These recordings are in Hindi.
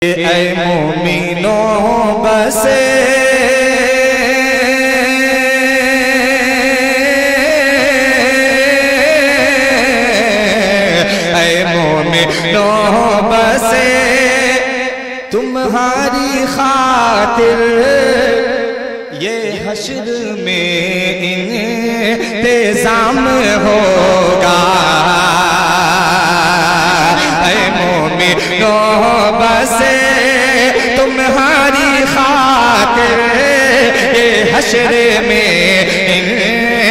ऐ मोमिनो बस ऐ मोमिनो बस तुम्हारी खातिर ये हश्र में इंतज़ाम होगा। ऐ मोमिनो बस तुम्हारी खातिर ये हश्र में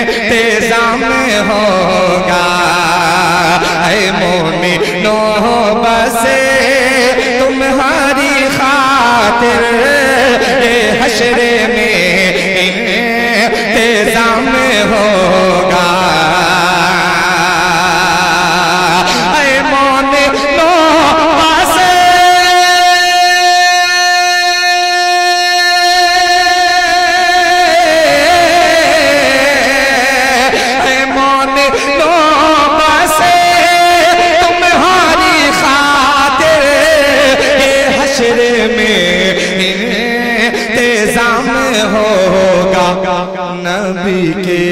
इंतज़ाम होगा। ऐ मोमिनो बस तुम्हारी खातिर ये हश्र में इंतज़ाम होगा। नबी के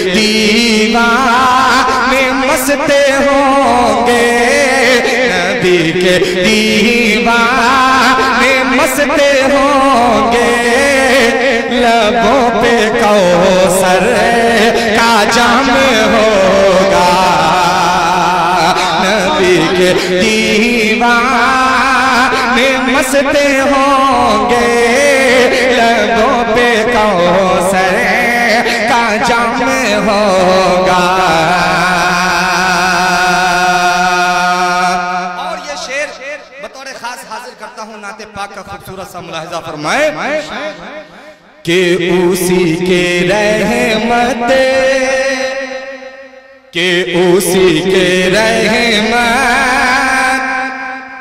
दीवाने मस्ते होंगे, नबी के दीवाने मस्ते होंगे। लबों पे कौसर का जाम होगा। नबी के दीवाने मस्ते होंगे, लबों पे कौसर का जाम होगा। और ये शेर बतौर खास हाजिर करता हूँ नाते पाक का खूबसूरत सा मुलाहिजा फरमाए कि उसी के रहमत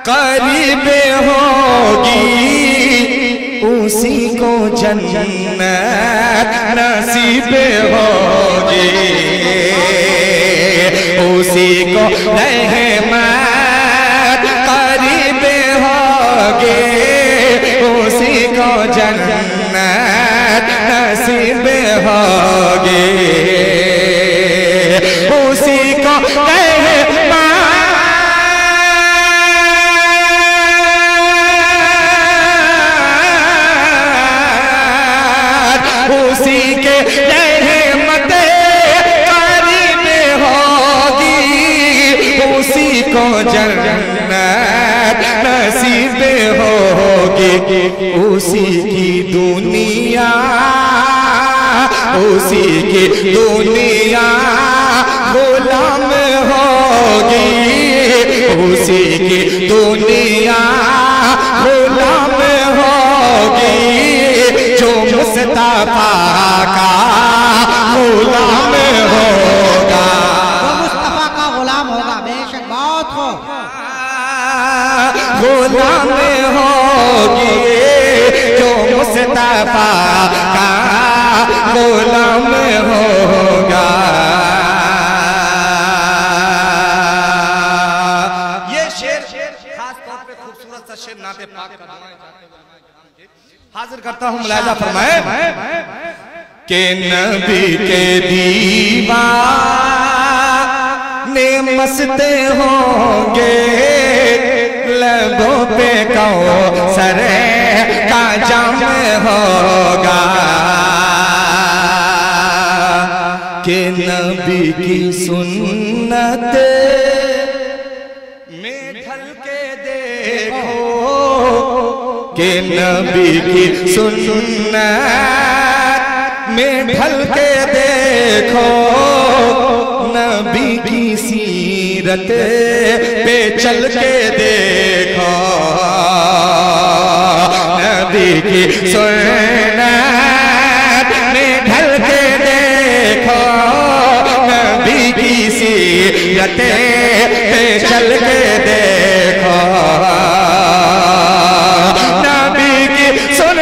करीब होगी, उसी को जन्नत नसीब होगी। उसी को रहमत करीब होगी, उसी को जन्नत नसीब होगी। उसी को उसी के रहमत करीब होगी, उसी को जन्नत नसीब होगी। उसी की दुनिया गुलाम होगी, उसी की दुनिया गुलाम होगी। जो मुस्तफा का गुलाम होगा, वो मुस्तफा का गुलाम होगा। बेशक बहुत हो गुलाम होगी, जो मुस्तफा का गुलाम होगा। ये शेर खास तौर पे खूबसूरत सा शेर नाते पाक का हाजिर करता हूँ। मुलाहिजा फरमाए कि नबी के दीवाने मस्ते होंगे, लबों पे कौसर का जाम होगा। कि नबी की सुन्नत में ढल के देखो, कि नबी की सुन्नत में ढल के देखो। नबी की सीरत पे चल के देखो, नबी की सुन्नत में ढल के देखो। नबी की सीरत पे चल के देखो। नबी की सुन्नत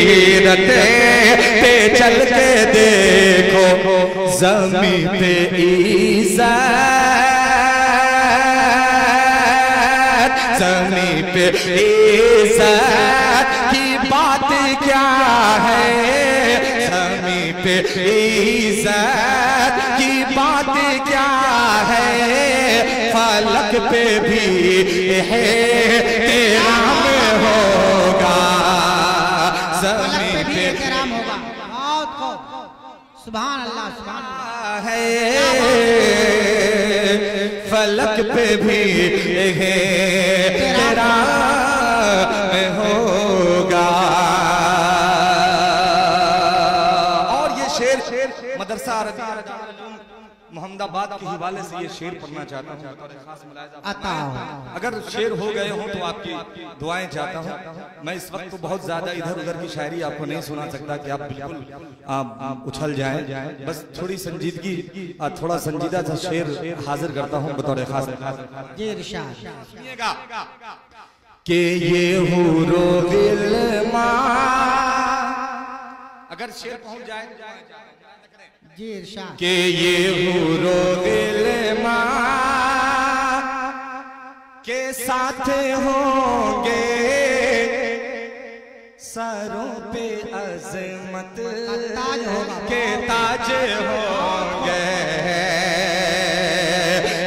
सीरत पे चल के देखो, ज़मीं पे इज़्ज़त, ज़मीं पे इज़्ज़त की बात क्या है, ज़मीं पे इज़्ज़त की बात क्या है, फलक पे भी है एहतराम होगा, ज़मीं पे एहतराम होगा। बहुत खूब, सुभान अल्लाह, सुभान अल्लाह। है फलक पे भी एहतराम होगा। और ये शेर मदरसा मोहम्मदाबाद के हवाले से ये शेर पढ़ना चाहता हूँ, खास मुलाहिजा। अगर शेर हो गए हों तो आपकी दुआएं चाहता हूँ। मैं इस वक्त तो बहुत ज्यादा इधर उधर की शायरी आपको नहीं सुना सकता कि आप बिल्कुल आप उछल जाएं, बस थोड़ी संजीदगी, थोड़ा संजीदा सा शेर हाजिर करता हूँ बतौर खास। जी इरशाद कि ये हूरो गिलमा, अगर शेर पहुंच जाए जी इरशाद कि ये हूरो गिलमा के साथ होंगे, सरों पे अज़मत के ताज होंगे,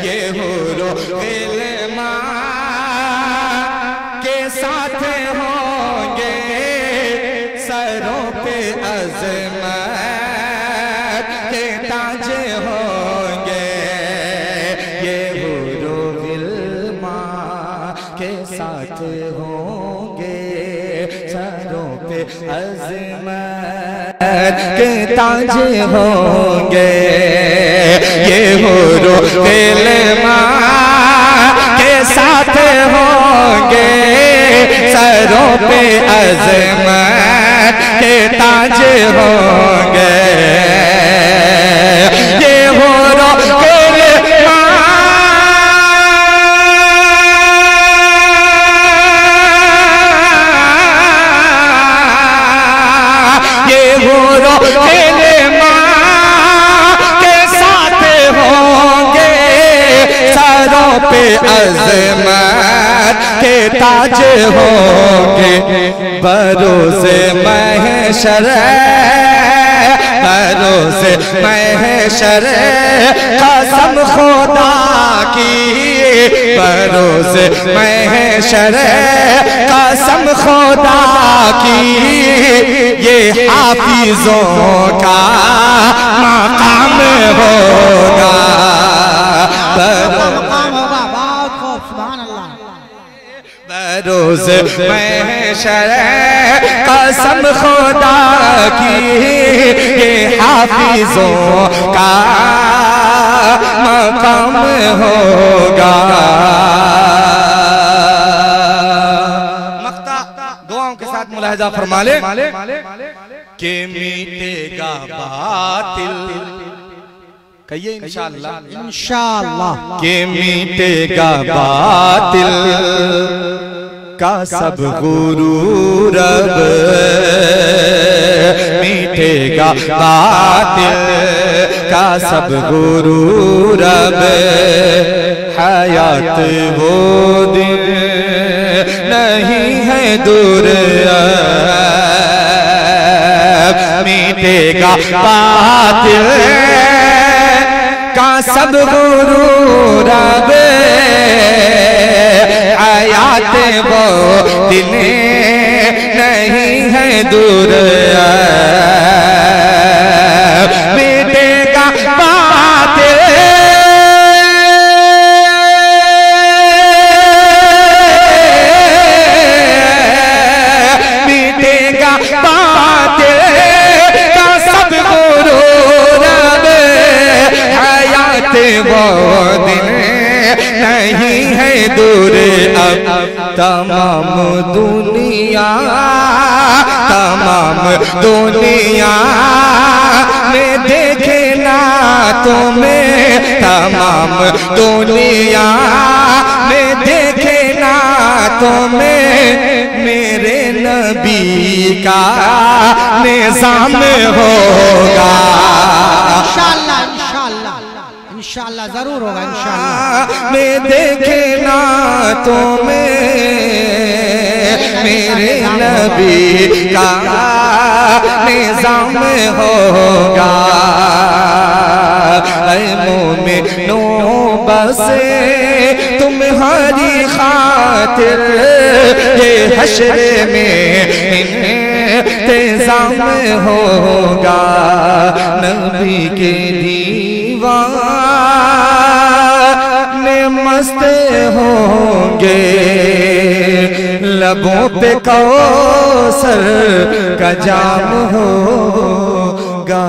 ये हूरो गिलमा के साथ होंगे, सरों पे अज़मत के ताज होंगे, ये हूरो गिलमा के साथ होंगे, सरों पे अज़मत के ताज होंगे, ये हूरो गिलमा के साथ होंगे, सरों पे अज़मत के ताज होंगे, ये हूरो गिलमा के साथ होंगे, सरों पे अज़मत के ताज होंगे, बरोज़े महशर, बरोज़े महशर कसम खुदा की, बरोज़े महशर कसम खुदा की, ये हाफिज़ों का मकाम होगा, मकाम होगा। बहुत खूब, सुभान अल्लाह। बरोज़े महशर कसम खुदा की, ये हाफिज़ों का मकाम होगा। मक्ता दुआओं के साथ मुलाहिजा फरमा ले कि मिटेगा बातिल, कहिए इंशाअल्लाह, इंशाअल्लाह कि मिटेगा बातिल का सब गुरूर, मिटेगा बातिल का सब गुरूर, हयात वो दिन नहीं है दूर, मिटेगा बातिल का सब गुरूर, हयात वो दिन नहीं है दूर, मिटेगा बातिल, मिटेगा बातिल का सब गुरूर, हयात वो दिन नहीं है दूर, अब तमाम दुनिया, तमाम दुनिया में देखना तुम्हें, तमाम दुनिया में देखना तुम्हें, मेरे नबी का निज़ाम होगा। इंशाअल्लाह इंशाअल्लाह इंशाअल्लाह जरूर होगा इंशाअल्लाह। मैं देखे ना तो मेरे नबी का निज़ाम होगा। ऐ मोमिनो बस तुम्हारी खातिर ये हश्र में इंतज़ाम होगा। नबी के दीवाने मस्त होंगे, लबों पे कौसर का जाम होगा।